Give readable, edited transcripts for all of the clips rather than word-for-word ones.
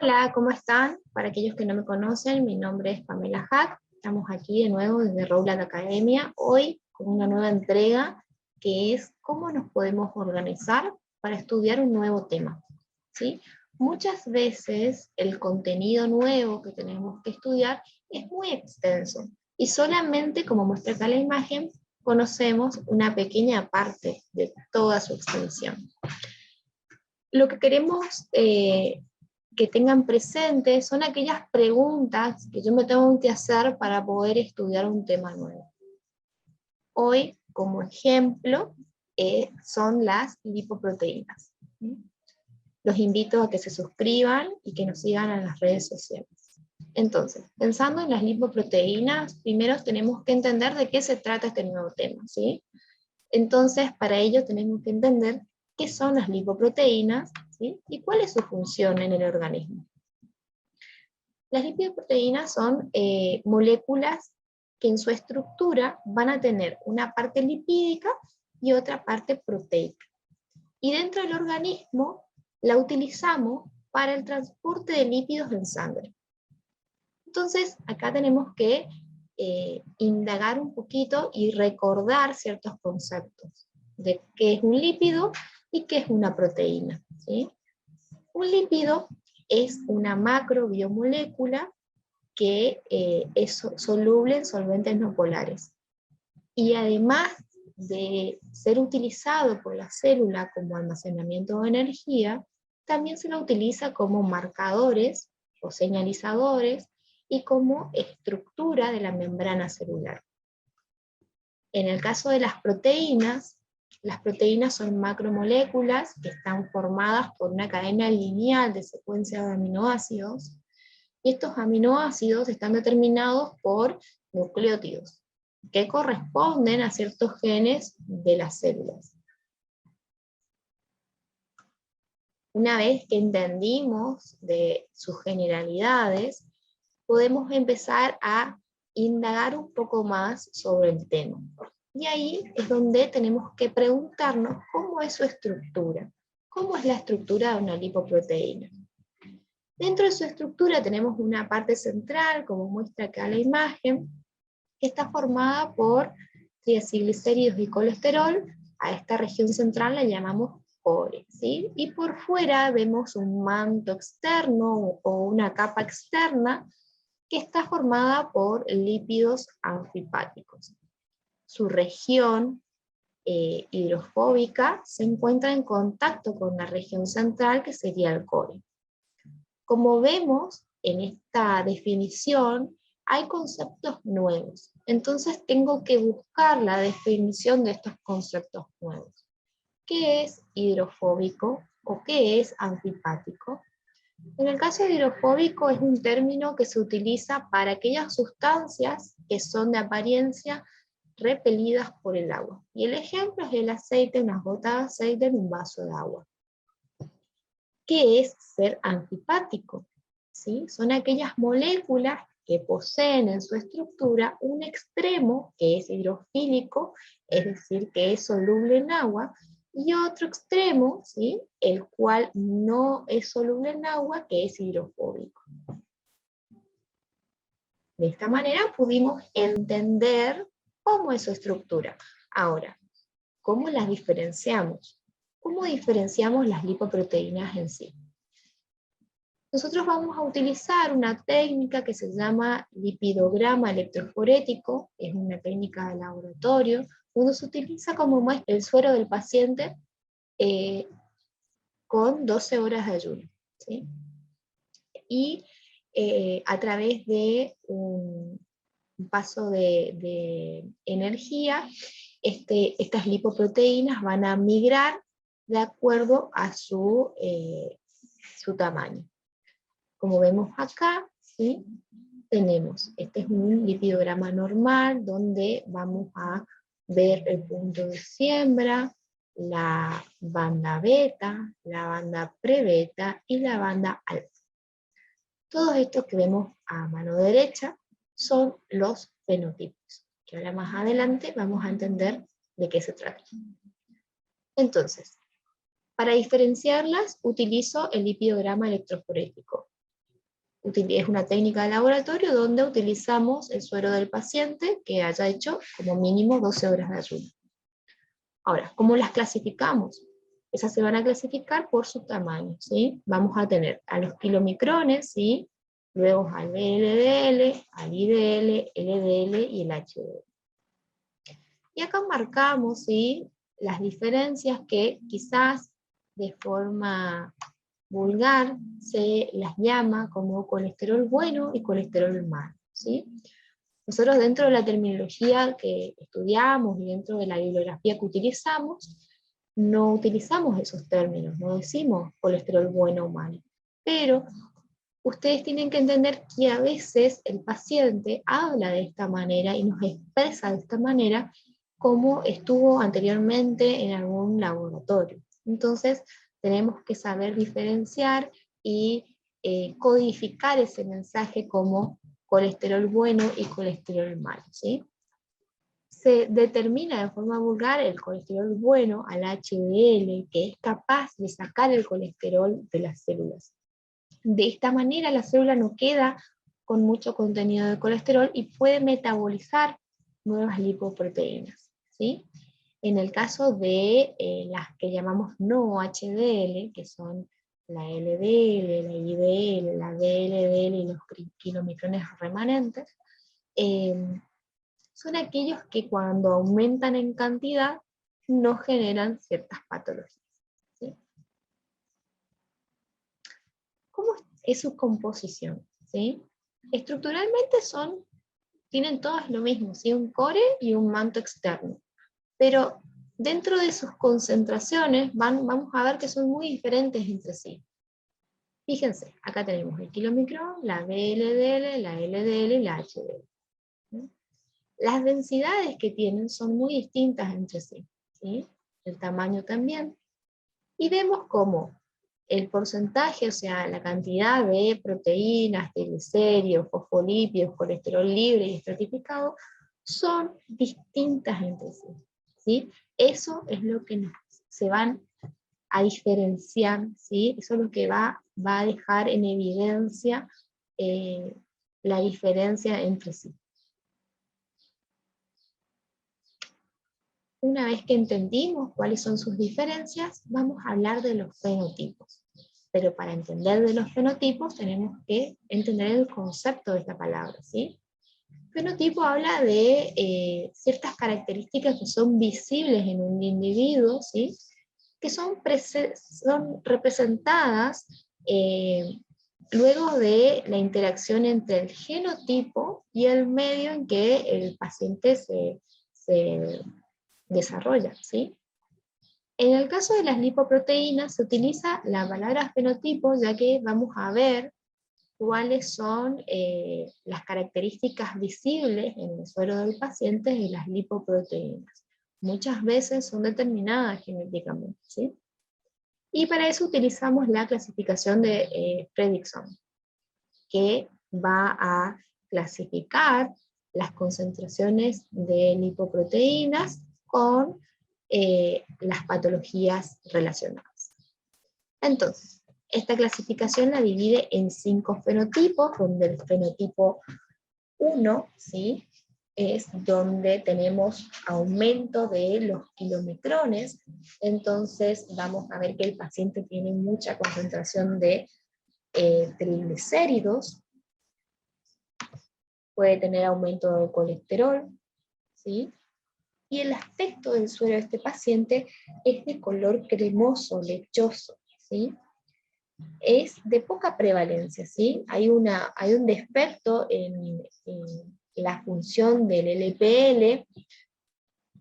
Hola, ¿cómo están? Para aquellos que no me conocen, mi nombre es Pamela Hack. Estamos aquí de nuevo desde Rowland Academia, hoy con una nueva entrega que es cómo nos podemos organizar para estudiar un nuevo tema, ¿sí? Muchas veces el contenido nuevo que tenemos que estudiar es muy extenso y solamente, como muestra acá la imagen, conocemos una pequeña parte de toda su extensión. Lo que queremos que tengan presentes son aquellas preguntas que yo me tengo que hacer para poder estudiar un tema nuevo. Hoy, como ejemplo, son las lipoproteínas. Los invito a que se suscriban y que nos sigan en las redes sociales. Entonces, pensando en las lipoproteínas, primero tenemos que entender de qué se trata este nuevo tema, ¿sí? Entonces, para ello tenemos que entender qué son las lipoproteínas, ¿sí? Y cuál es su función en el organismo. Las lipoproteínas son moléculas que en su estructura van a tener una parte lipídica y otra parte proteica. Y dentro del organismo la utilizamos para el transporte de lípidos en sangre. Entonces, acá tenemos que indagar un poquito y recordar ciertos conceptos de qué es un lípido y qué es una proteína, ¿sí? Un lípido es una macrobiomolécula que es soluble en solventes no polares. Y además de ser utilizado por la célula como almacenamiento de energía, también se lo utiliza como marcadores o señalizadores y como estructura de la membrana celular. En el caso de las proteínas son macromoléculas que están formadas por una cadena lineal de secuencia de aminoácidos, y estos aminoácidos están determinados por nucleótidos, que corresponden a ciertos genes de las células. Una vez que entendimos de sus generalidades, podemos empezar a indagar un poco más sobre el tema. Y ahí es donde tenemos que preguntarnos cómo es su estructura. ¿Cómo es la estructura de una lipoproteína? Dentro de su estructura tenemos una parte central, como muestra acá la imagen, que está formada por triacilglicéridos y colesterol. A esta región central la llamamos core, ¿sí? Y por fuera vemos un manto externo o una capa externa que está formada por lípidos anfipáticos. Su región hidrofóbica se encuentra en contacto con la región central, que sería el core. Como vemos en esta definición, hay conceptos nuevos. Entonces tengo que buscar la definición de estos conceptos nuevos. ¿Qué es hidrofóbico o qué es anfipático? En el caso de hidrofóbico es un término que se utiliza para aquellas sustancias que son de apariencia repelidas por el agua. Y el ejemplo es el aceite, unas gotas de aceite en un vaso de agua. ¿Qué es ser anfipático? ¿Sí? Son aquellas moléculas que poseen en su estructura un extremo que es hidrofílico, es decir, que es soluble en agua, y otro extremo, ¿sí?, el cual no es soluble en agua, que es hidrofóbico. De esta manera pudimos entender cómo es su estructura. Ahora, ¿cómo las diferenciamos? ¿Cómo diferenciamos las lipoproteínas en sí? Nosotros vamos a utilizar una técnica que se llama lipidograma electroforético, es una técnica de laboratorio, donde se utiliza como muestra el suero del paciente con 12 horas de ayuno, ¿sí? Y a través de un paso de energía, estas lipoproteínas van a migrar de acuerdo a su tamaño. Como vemos acá, ¿sí?, tenemos, este es un lipidograma normal, donde vamos a ver el punto de siembra, la banda beta, la banda prebeta y la banda alfa. Todos estos que vemos a mano derecha son los fenotipos, que ahora más adelante vamos a entender de qué se trata. Entonces, para diferenciarlas utilizo el lipidograma electroforético. Es una técnica de laboratorio donde utilizamos el suero del paciente que haya hecho como mínimo 12 horas de ayuno. Ahora, ¿cómo las clasificamos? Esas se van a clasificar por su tamaño, ¿sí? Vamos a tener a los kilomicrones, ¿sí? Luego al VLDL, al IDL, LDL y el HDL. Y acá marcamos, ¿sí?, las diferencias que quizás de forma vulgar se las llama como colesterol bueno y colesterol malo, ¿sí? Nosotros dentro de la terminología que estudiamos y dentro de la bibliografía que utilizamos, no utilizamos esos términos, no decimos colesterol bueno o malo. Pero ustedes tienen que entender que a veces el paciente habla de esta manera y nos expresa de esta manera como estuvo anteriormente en algún laboratorio. Entonces, tenemos que saber diferenciar y codificar ese mensaje como colesterol bueno y colesterol malo, ¿sí? Se determina de forma vulgar el colesterol bueno al HDL, que es capaz de sacar el colesterol de las células. De esta manera la célula no queda con mucho contenido de colesterol y puede metabolizar nuevas lipoproteínas, ¿sí? En el caso de las que llamamos no HDL, que son la LDL, la IDL, la VLDL y los kilomicrones remanentes, son aquellos que cuando aumentan en cantidad no generan ciertas patologías, ¿sí? ¿Cómo es su composición? ¿Sí? Estructuralmente tienen todas lo mismo, ¿sí? Un core y un manto externo. Pero dentro de sus concentraciones vamos a ver que son muy diferentes entre sí. Fíjense, acá tenemos el kilomicrón, la VLDL, la LDL y la HDL. ¿Sí? Las densidades que tienen son muy distintas entre sí, ¿sí? El tamaño también. Y vemos cómo el porcentaje, o sea, la cantidad de proteínas, triglicéridos, fosfolípidos, colesterol libre y estratificado, son distintas entre sí, ¿sí? Eso es lo que se van a diferenciar, ¿sí? Eso es lo que va a dejar en evidencia la diferencia entre sí. Una vez que entendimos cuáles son sus diferencias, vamos a hablar de los fenotipos. Pero para entender de los fenotipos tenemos que entender el concepto de esta palabra, ¿sí? Fenotipo habla de ciertas características que son visibles en un individuo, ¿sí? Que son representadas luego de la interacción entre el genotipo y el medio en que el paciente se desarrolla, ¿sí? En el caso de las lipoproteínas se utiliza la palabra fenotipo, ya que vamos a ver cuáles son las características visibles en el suero del paciente de las lipoproteínas. Muchas veces son determinadas genéticamente, ¿sí? Y para eso utilizamos la clasificación de Fredrickson, que va a clasificar las concentraciones de lipoproteínas con las patologías relacionadas. Entonces, esta clasificación la divide en 5 fenotipos, donde el fenotipo 1, ¿sí?, es donde tenemos aumento de los kilomicrones. Entonces vamos a ver que el paciente tiene mucha concentración de triglicéridos, puede tener aumento de colesterol, ¿sí? Y el aspecto del suero de este paciente es de color cremoso, lechoso, ¿sí? Es de poca prevalencia, ¿sí? Hay un desperto en la función del LPL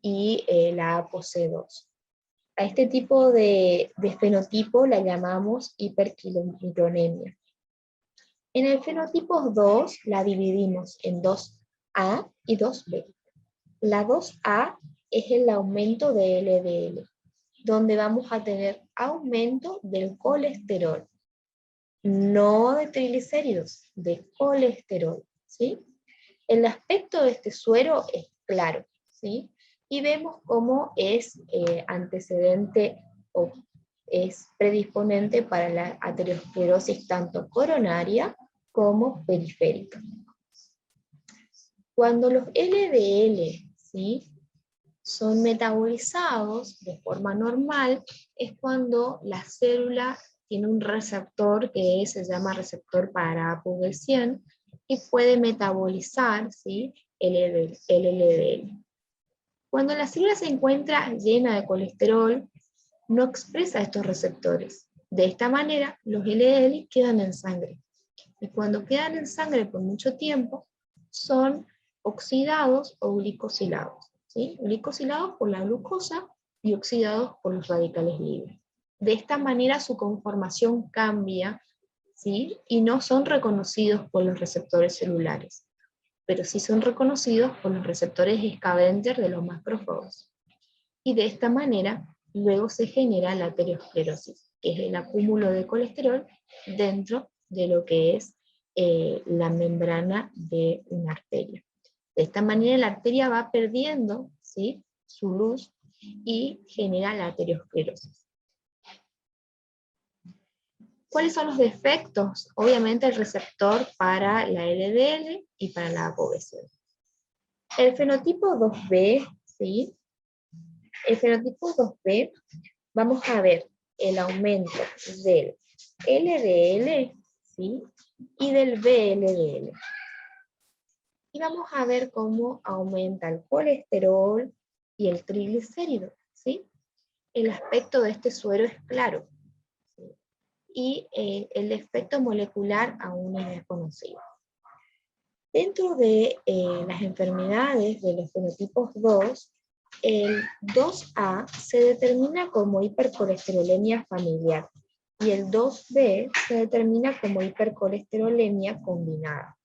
y la ApoC2. A este tipo de fenotipo la llamamos hiperquilomicronemia. En el fenotipo 2 la dividimos en 2A y 2B. La 2A es el aumento de LDL, donde vamos a tener aumento del colesterol, no de triglicéridos, de colesterol, ¿sí? El aspecto de este suero es claro, ¿sí? Y vemos cómo es antecedente o es predisponente para la aterosclerosis tanto coronaria como periférica. Cuando los LDL, ¿sí?, son metabolizados de forma normal, es cuando la célula tiene un receptor que se llama receptor para ApoB100 y puede metabolizar, ¿sí?, el LDL. Cuando la célula se encuentra llena de colesterol, no expresa estos receptores. De esta manera, los LDL quedan en sangre. Y cuando quedan en sangre por mucho tiempo, son oxidados o glicosilados, ¿sí? Glicosilados por la glucosa y oxidados por los radicales libres. De esta manera su conformación cambia, ¿sí?, y no son reconocidos por los receptores celulares, pero sí son reconocidos por los receptores scavenger de los macrófagos. Y de esta manera, luego se genera la aterosclerosis, que es el acúmulo de colesterol dentro de lo que es la membrana de una arteria. De esta manera la arteria va perdiendo, ¿sí?, su luz y genera la aterosclerosis. ¿Cuáles son los defectos? Obviamente el receptor para la LDL y para la ApoB100. El fenotipo 2B, ¿sí?, el fenotipo 2B, vamos a ver el aumento del LDL, ¿sí?, y del VLDL. Y vamos a ver cómo aumenta el colesterol y el triglicérido, ¿sí? El aspecto de este suero es claro, ¿sí?, y el efecto molecular aún es desconocido. Dentro de las enfermedades de los fenotipos 2, el 2A se determina como hipercolesterolemia familiar y el 2B se determina como hipercolesterolemia combinada.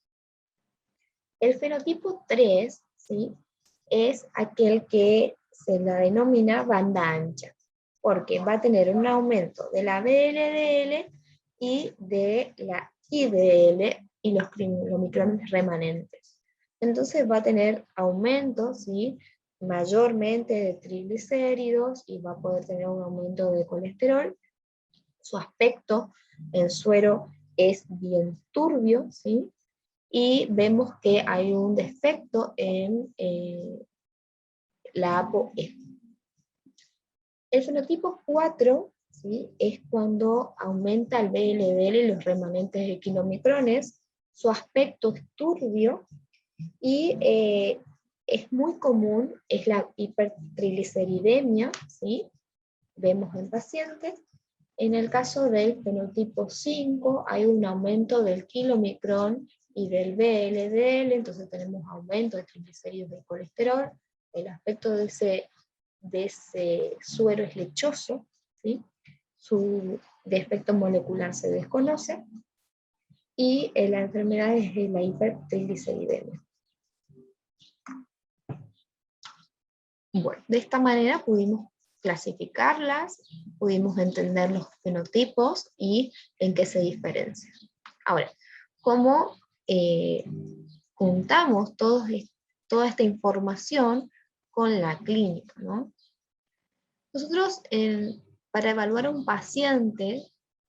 El fenotipo 3, ¿sí?, es aquel que se la denomina banda ancha, porque va a tener un aumento de la VLDL y de la IDL y los micrones remanentes. Entonces va a tener aumento, ¿sí?, mayormente de triglicéridos y va a poder tener un aumento de colesterol. Su aspecto en suero es bien turbio, ¿sí?, y vemos que hay un defecto en la ApoE. El fenotipo 4, ¿sí?, es cuando aumenta el VLDL y los remanentes de kilomicrones. Su aspecto es turbio y es muy común, es la hipertrigliceridemia, ¿sí?, vemos en pacientes. En el caso del fenotipo 5 hay un aumento del kilomicrón y del VLDL, entonces tenemos aumento de triglicéridos y colesterol. El aspecto de ese suero es lechoso, ¿sí?, su defecto molecular se desconoce, y la enfermedad es la hipertrigliceridemia. Bueno, de esta manera pudimos clasificarlas, pudimos entender los fenotipos y en qué se diferencian. Ahora, ¿cómo juntamos toda esta información con la clínica, ¿no? Nosotros, para evaluar a un paciente,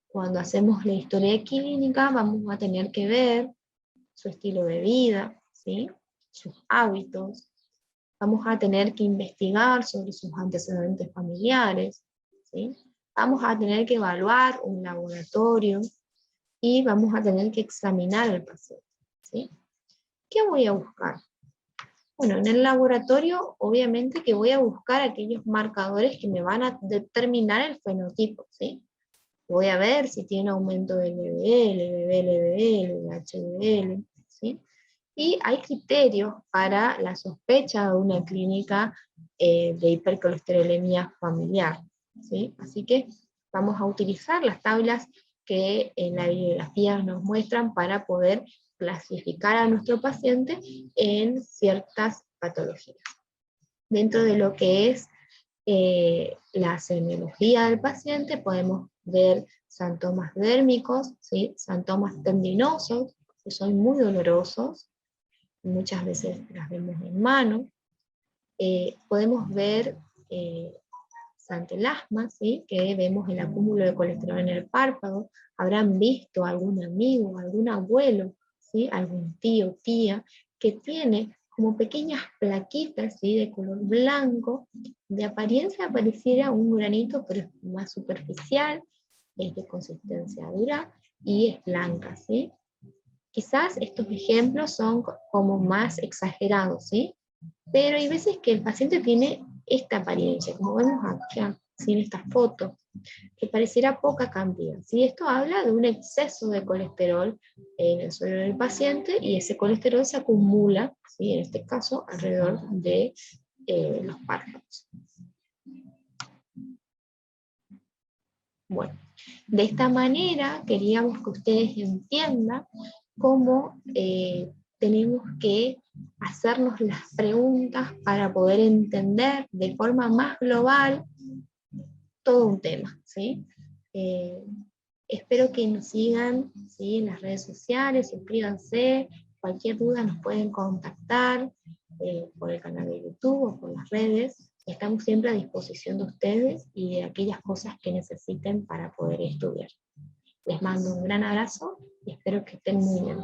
cuando hacemos la historia clínica, vamos a tener que ver su estilo de vida, ¿sí?, sus hábitos. Vamos a tener que investigar sobre sus antecedentes familiares, ¿sí? Vamos a tener que evaluar un laboratorio y vamos a tener que examinar al paciente, ¿sí? ¿Qué voy a buscar? Bueno, en el laboratorio obviamente que voy a buscar aquellos marcadores que me van a determinar el fenotipo, ¿sí? Voy a ver si tiene aumento del LDL, del HDL, ¿sí? Y hay criterios para la sospecha de una clínica de hipercolesterolemia familiar, ¿sí? Así que vamos a utilizar las tablas que en la bibliografía nos muestran para poder clasificar a nuestro paciente en ciertas patologías. Dentro de lo que es la semiología del paciente podemos ver santomas dérmicos, ¿sí?, santomas tendinosos, que son muy dolorosos, muchas veces las vemos en mano. Podemos ver ante el asma, ¿sí? Que vemos el acúmulo de colesterol en el párpado, habrán visto algún amigo, algún abuelo, ¿sí? Algún tío, tía, que tiene como pequeñas plaquitas, ¿sí? De color blanco, de apariencia pareciera un granito, pero es más superficial, es de consistencia dura y es blanca, ¿sí? Quizás estos ejemplos son como más exagerados, ¿sí? Pero hay veces que el paciente tiene esta apariencia, como vemos acá, ¿sí? En esta foto, que pareciera poca cantidad, ¿sí? Esto habla de un exceso de colesterol en el suelo del paciente y ese colesterol se acumula, ¿sí? En este caso, alrededor de los párpados. Bueno, de esta manera queríamos que ustedes entiendan cómo tenemos que hacernos las preguntas para poder entender de forma más global todo un tema, ¿sí? Espero que nos sigan, ¿sí? En las redes sociales, suscríbanse, cualquier duda nos pueden contactar por el canal de YouTube o por las redes. Estamos siempre a disposición de ustedes y de aquellas cosas que necesiten para poder estudiar. Les mando un gran abrazo y espero que estén muy bien.